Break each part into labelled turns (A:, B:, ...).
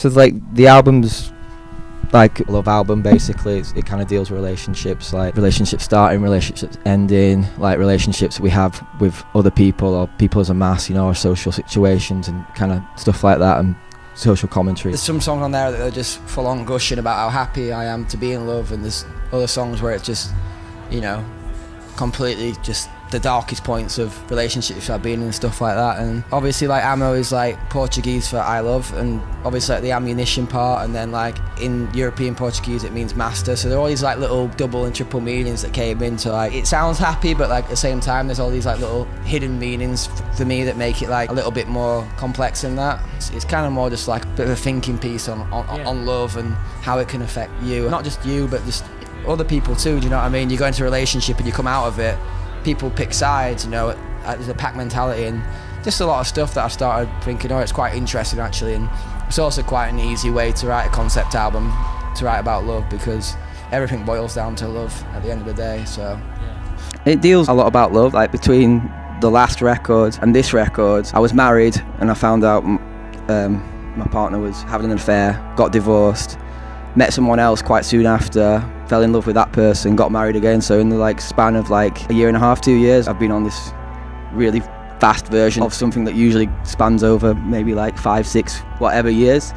A: So like the album's like a love album basically. It kind of deals with relationships, like relationships starting, relationships ending, like relationships we have with other people or people as a mass, you know, or social situations and kind of stuff like that, and social commentary.
B: There's some songs on there that are just full on gushing about how happy I am to be in love, and there's other songs where it's just, you know, completely just the darkest points of relationships I've been in and stuff like that. And obviously like ammo is like Portuguese for I love, and obviously like the ammunition part, and then like in European Portuguese it means master, so there are all these like little double and triple meanings that came into like, it sounds happy but like at the same time there's all these like little hidden meanings for me that make it like a little bit more complex than that. It's kind of more just like a bit of a thinking piece on love and how it can affect you, not just you but just other people too, do you know what I mean? You go into a relationship and you come out of it, people pick sides, you know, there's a pack mentality, and just a lot of stuff that I started thinking, oh, it's quite interesting actually, and it's also quite an easy way to write a concept album, to write about love, because everything boils down to love at the end of the day. So
A: it deals a lot about love. Like between the last record and this record, I was married and I found out my partner was having an affair, got divorced, met someone else quite soon after, fell in love with that person, got married again. So in the like span of like a year and a half, 2 years, I've been on this really fast version of something that usually spans over maybe like 5, 6, whatever years.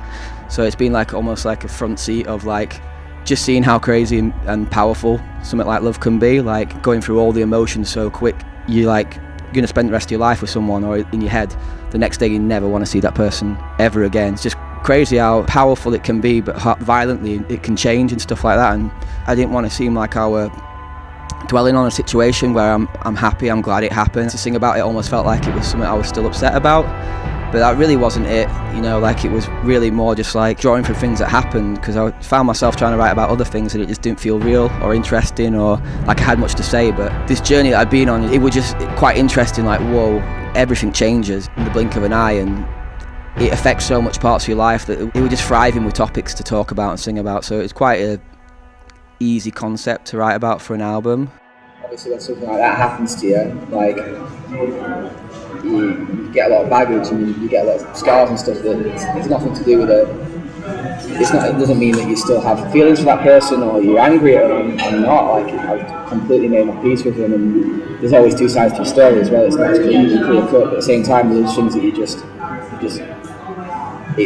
A: So it's been like almost like a front seat of like just seeing how crazy and powerful something like love can be, like going through all the emotions so quick. You're gonna spend the rest of your life with someone, or in your head the next day you never want to see that person ever again. It's just crazy how powerful it can be, but how violently it can change and stuff like that. And I didn't want to seem like I were dwelling on a situation where I'm happy, I'm glad it happened. To sing about it almost felt like it was something I was still upset about, but that really wasn't it, you know. Like it was really more just like drawing from things that happened, because I found myself trying to write about other things and it just didn't feel real or interesting or like I had much to say. But this journey that I'd been on, it was just quite interesting, like whoa, everything changes in the blink of an eye, and it affects so much parts of your life that it was just thriving with topics to talk about and sing about. So it's quite a easy concept to write about for an album.
C: Obviously when something like that happens to you, like you get a lot of baggage and you get a lot of scars and stuff that it's nothing to do with it. It doesn't mean that you still have feelings for that person or you're angry at them. I'm not. Like I've completely made my peace with them, and there's always two sides to a story as well. It's not clear cut, but at the same time there's things that it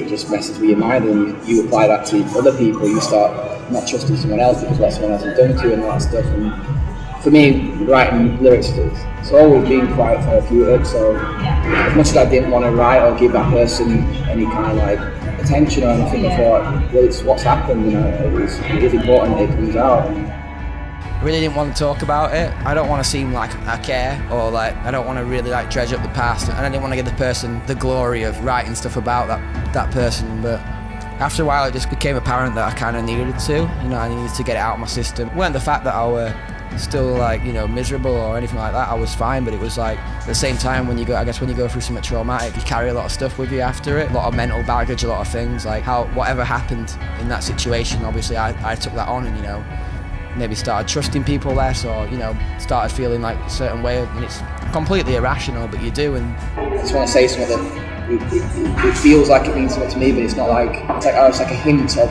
C: just messes with your mind, and you apply that to other people. You start not trusting someone else because what someone else has done to you and all that stuff. And for me, writing lyrics, it's always been quite therapeutic. So as much as I didn't want to write or give that person any kind of like attention or anything, I thought, well, it's what's happened, you know. It is important that it comes out.
B: I really didn't want to talk about it. I don't want to seem like I care, or like I don't want to really like dredge up the past, and I didn't want to give the person the glory of writing stuff about that person. But after a while it just became apparent that I kind of needed to, you know, I needed to get it out of my system. It weren't the fact that I were still like, you know, miserable or anything like that. I was fine, but it was like at the same time when you go through something traumatic, you carry a lot of stuff with you after it, a lot of mental baggage, a lot of things, like how whatever happened in that situation, obviously I took that on, and you know, maybe started trusting people less, or you know, started feeling like a certain way, and it's completely irrational, but you do. And
C: I just want to say something that it feels like it means something to me, but it's not like it's like a hint of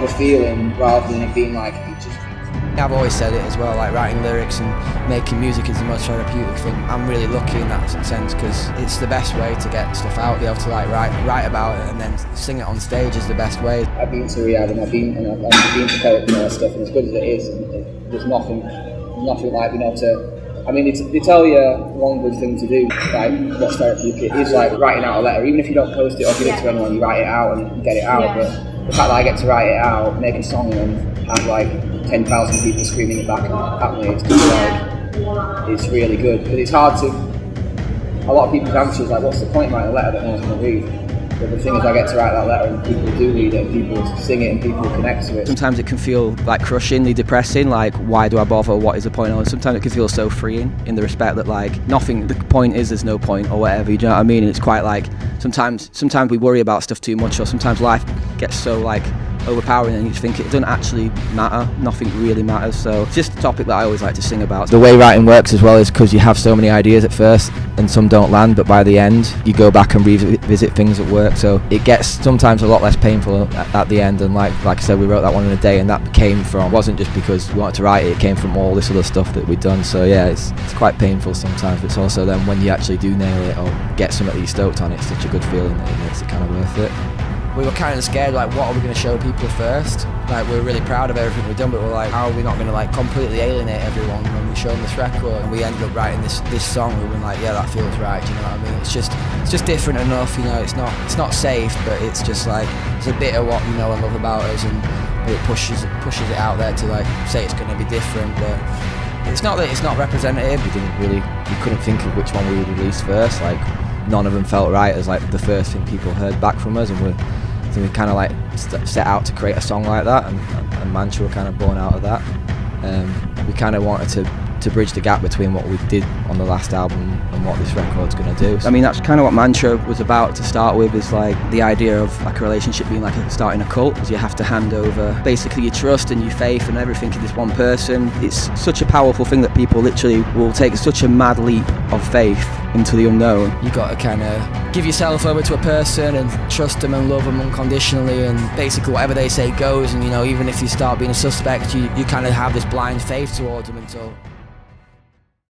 C: a feeling rather than it being like it just.
B: I've always said it as well, like writing lyrics and making music is the most therapeutic thing. I'm really lucky in that sense, because it's the best way to get stuff out, be able to like write about it and then sing it on stage is the best way.
C: I've been to rehab and I've been to therapy and all that stuff, and as good as it is, there's nothing like being able to. I mean, they tell you one good thing to do, like what's therapeutic, is like writing out a letter. Even if you don't post it or give it to anyone, you write it out and get it out. Yeah. But the fact that I get to write it out, make a song, and have like 10,000 people screaming it back at me, it's really good. But it's hard to. A lot of people's answer is like, what's the point of writing a letter that no one's going to read? But the thing is, I get to write that letter and people do read it and people sing it and people connect to it.
A: Sometimes it can feel like crushingly depressing, like why do I bother, what is the point? Or sometimes it can feel so freeing in the respect that like nothing, the point is there's no point or whatever, you know what I mean? And it's quite like, sometimes we worry about stuff too much, or sometimes life gets so like overpowering, and you think it doesn't actually matter. Nothing really matters. So it's just a topic that I always like to sing about. The way writing works as well is because you have so many ideas at first, and some don't land, but by the end you go back and revisit things at work. So it gets sometimes a lot less painful at the end. And like I said, we wrote that one in a day, and that wasn't just because we wanted to write it. It came from all this other stuff that we'd done. So yeah, it's quite painful sometimes, but it's also then when you actually do nail it or get something that you're stoked on, it's such a good feeling that it makes it kind of worth it.
B: We were kind of scared, like, what are we going to show people first? Like, we're really proud of everything we've done, but we're like, how are we not going to like completely alienate everyone when we show them this record? And we ended up writing this song. We were like, yeah, that feels right. Do you know what I mean? It's just different enough. You know, it's not safe, but it's just like it's a bit of what you know and love about us, and it pushes it out there to like say it's going to be different, but it's not that it's not representative.
A: We couldn't think of which one we would release first. Like, none of them felt right as like the first thing people heard back from us, and we kind of like set out to create a song like that, and Mantra were kind of born out of that. We kind of wanted to bridge the gap between what we did on the last album and what this record's going to do. I mean, that's kind of what Mantra was about to start with, is like the idea of like a relationship being like starting a cult, because you have to hand over basically your trust and your faith and everything to this one person. It's such a powerful thing that people literally will take such a mad leap of faith into the unknown.
B: You got to kind of give yourself over to a person and trust them and love them unconditionally, and basically whatever they say goes. And you know, even if you start being a suspect, you kind of have this blind faith towards them until